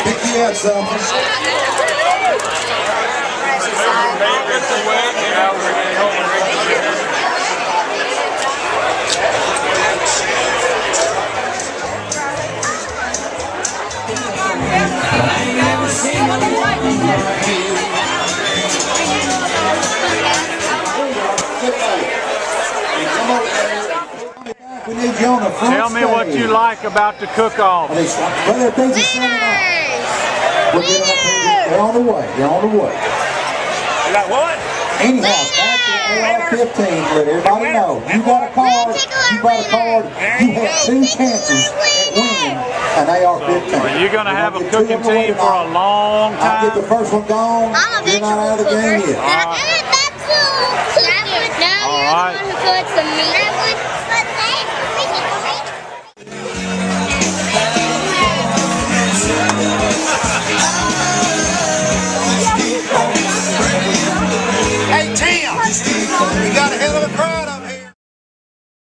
Pick you out something. We need you on the front Tell me what you like about the cook-off. Brother, things are setting up. We're getting up here. They're on the way. They're on the way. You got what? Anyhow, back to AWF 15. Let everybody know. You got a card. You got a card. You have 2 chances at winning an AR-15. Well, you're going to have a cooking team for a long time. I'll get the first one gone. You're not out of the game yet. All right.